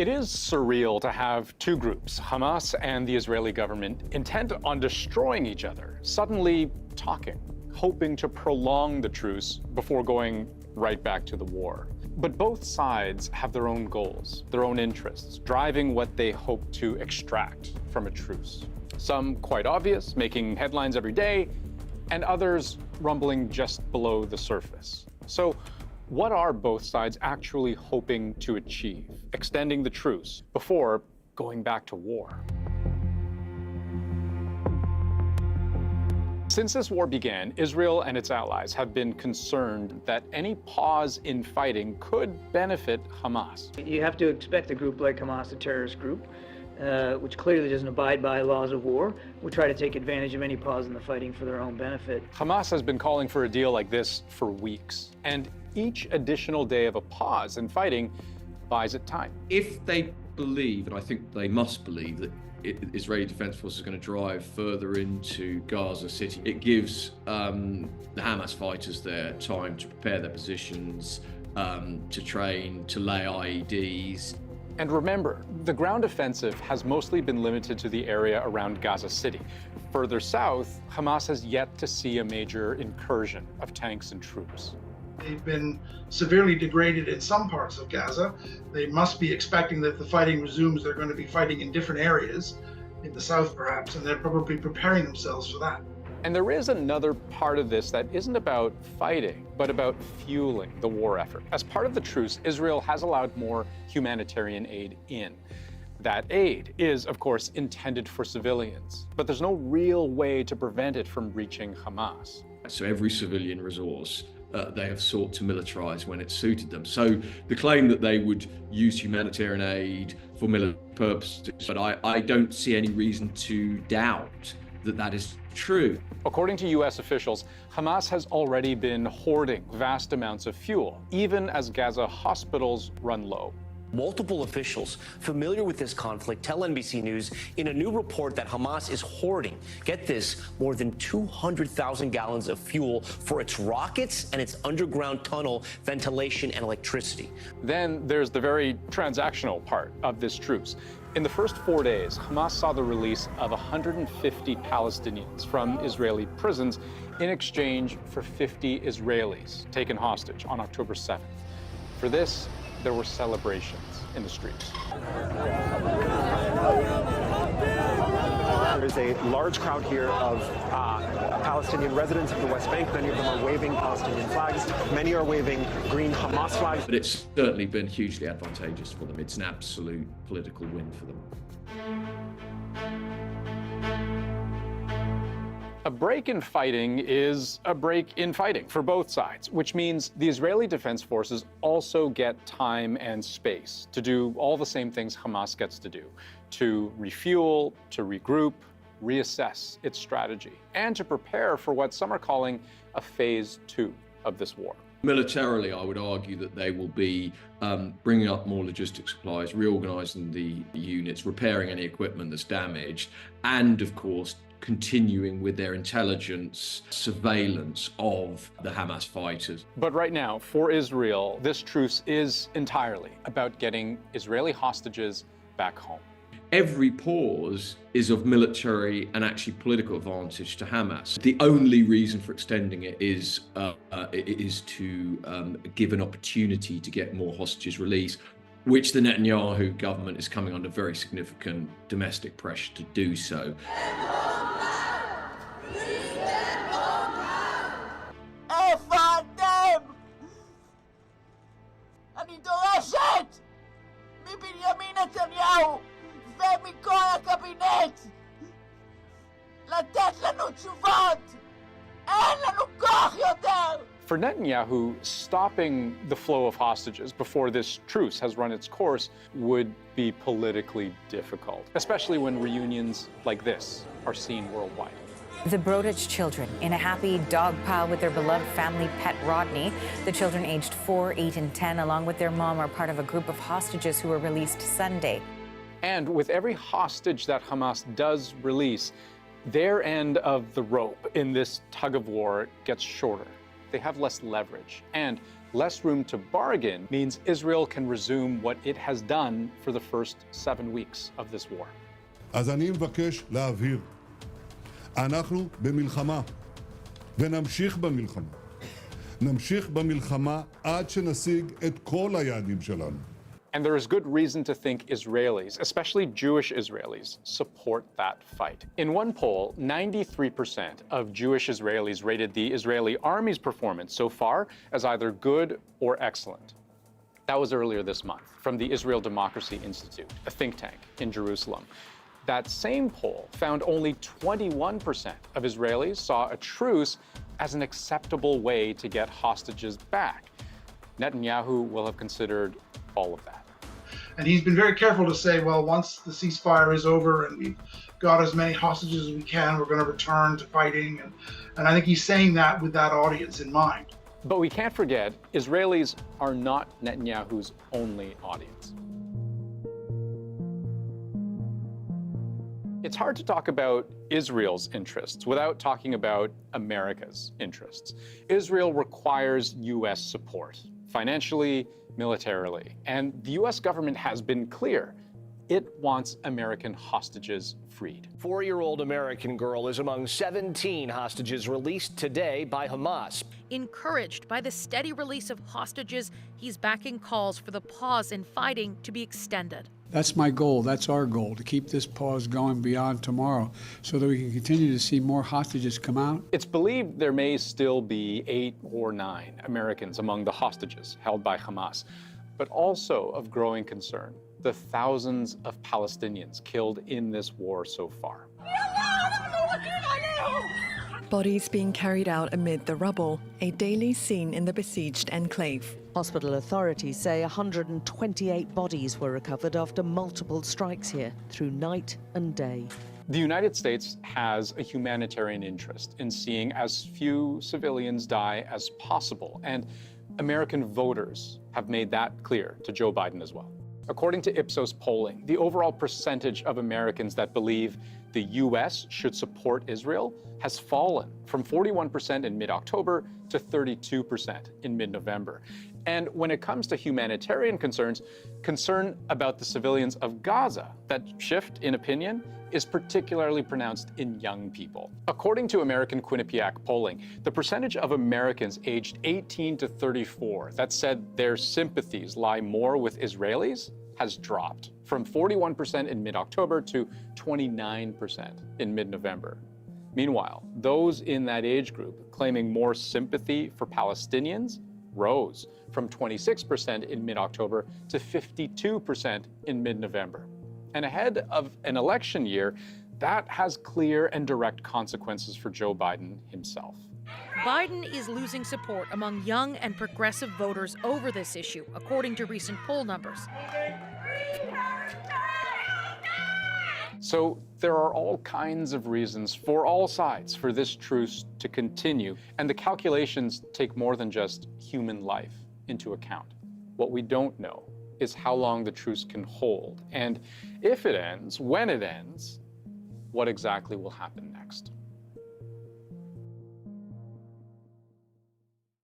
It is surreal to have two groups, Hamas and the Israeli government, intent on destroying each other, suddenly talking, hoping to prolong the truce before going right back to the war. But both sides have their own goals, their own interests, driving what they hope to extract from a truce. Some quite obvious, making headlines every day, and others rumbling just below the surface. So what are both sides actually hoping to achieve, extending the truce before going back to war? Since this war began, Israel and its allies have been concerned that any pause in fighting could benefit Hamas. You have to expect a group like Hamas, a terrorist group, which clearly doesn't abide by laws of war, will try to take advantage of any pause in the fighting for their own benefit. Hamas has been calling for a deal like this for weeks, and each additional day of a pause in fighting buys it time. If they believe, and I think they must believe, that Israeli Defense Force is going to drive further into Gaza City, it gives the Hamas fighters there time to prepare their positions, to train, to lay IEDs. And remember, the ground offensive has mostly been limited to the area around Gaza City. Further south, Hamas has yet to see a major incursion of tanks and troops. They've been severely degraded in some parts of Gaza. They must be expecting that the fighting resumes. They're going to be fighting in different areas, in the south perhaps, and they're probably preparing themselves for that. And there is another part of this that isn't about fighting, but about fueling the war effort. As part of the truce, Israel has allowed more humanitarian aid in. That aid is, of course, intended for civilians, but there's no real way to prevent it from reaching Hamas. So every civilian resource they have sought to militarize when it suited them. So the claim that they would use humanitarian aid for military purposes, but I don't see any reason to doubt that that is true. According to U.S. officials, Hamas has already been hoarding vast amounts of fuel, even as Gaza hospitals run low. Multiple officials familiar with this conflict tell NBC News in a new report that Hamas is hoarding, get this, more than 200,000 gallons of fuel for its rockets and its underground tunnel ventilation and electricity. Then there's the very transactional part of this truce. In the first 4 days, Hamas saw the release of 150 Palestinians from Israeli prisons in exchange for 50 Israelis taken hostage on October 7th. For this, there were celebrations in the streets. There's a large crowd here of Palestinian residents of the West Bank. Many of them are waving Palestinian flags. Many are waving green Hamas flags. But it's certainly been hugely advantageous for them. It's an absolute political win for them. A break in fighting is a break in fighting for both sides, which means the Israeli Defense Forces also get time and space to do all the same things Hamas gets to do, to refuel, to regroup, reassess its strategy, and to prepare for what some are calling a phase 2 of this war. Militarily, I would argue that they will be bringing up more logistic supplies, reorganizing the units, repairing any equipment that's damaged, and of course, continuing with their intelligence surveillance of the Hamas fighters. But right now, for Israel, this truce is entirely about getting Israeli hostages back home. Every pause is of military and actually political advantage to Hamas. The only reason for extending it is to give an opportunity to get more hostages released, which the Netanyahu government is coming under very significant domestic pressure to do so. אני דורשת מבנימין נתניהו ומכל הקבינט לתת לנו תשובות. אין לנו כוח יותר. For Netanyahu, stopping the flow of hostages before this truce has run its course would be politically difficult, especially when reunions like this are seen worldwide. The Brodich children in a happy dog pile with their beloved family pet Rodney. The children aged 4, 8, and 10, along with their mom, are part of a group of hostages who were released Sunday. And with every hostage that Hamas does release, their end of the rope in this tug of war gets shorter. They have less leverage, and less room to bargain means Israel can resume what it has done for the first 7 weeks of this war. אז אני מבקש להבהיר, אנחנו במלחמה, ונמשיך במלחמה. נמשיך במלחמה עד שנשיג את כל היעדים שלנו. And there is good reason to think Israelis, especially Jewish Israelis, support that fight. In one poll, 93% of Jewish Israelis rated the Israeli army's performance so far as either good or excellent. That was earlier this month from the Israel Democracy Institute, a think tank in Jerusalem. That same poll found only 21% of Israelis saw a truce as an acceptable way to get hostages back. Netanyahu will have considered all of that. And he's been very careful to say, well, once the ceasefire is over and we've got as many hostages as we can, we're going to return to fighting. And I think he's saying that with that audience in mind. But we can't forget, Israelis are not Netanyahu's only audience. It's hard to talk about Israel's interests without talking about America's interests. Israel requires U.S. support, financially, militarily. And the U.S. government has been clear. It wants American hostages freed. 4-year-old American girl is among 17 hostages released today by Hamas. Encouraged by the steady release of hostages, he's backing calls for the pause in fighting to be extended. That's my goal. That's our goal, to keep this pause going beyond tomorrow so that we can continue to see more hostages come out. It's believed there may still be 8 or 9 Americans among the hostages held by Hamas, but also of growing concern, the thousands of Palestinians killed in this war so far. Bodies being carried out amid the rubble, a daily scene in the besieged enclave. Hospital authorities say 128 bodies were recovered after multiple strikes here through night and day. The United States has a humanitarian interest in seeing as few civilians die as possible, and American voters have made that clear to Joe Biden as well. According to Ipsos polling, the overall percentage of Americans that believe the U.S. should support Israel has fallen from 41% in mid-October to 32% in mid-November. And when it comes to humanitarian concerns, concern about the civilians of Gaza, that shift in opinion is particularly pronounced in young people. According to American Quinnipiac polling, the percentage of Americans aged 18 to 34 that said their sympathies lie more with Israelis has dropped from 41% in mid-October to 29% in mid-November. Meanwhile, those in that age group claiming more sympathy for Palestinians rose from 26% in mid-October to 52% in mid-November. And ahead of an election year, that has clear and direct consequences for Joe Biden himself. Biden is losing support among young and progressive voters over this issue, according to recent poll numbers. So there are all kinds of reasons for all sides for this truce to continue, and the calculations take more than just human life into account. What we don't know is how long the truce can hold, and if it ends, when it ends, what exactly will happen next.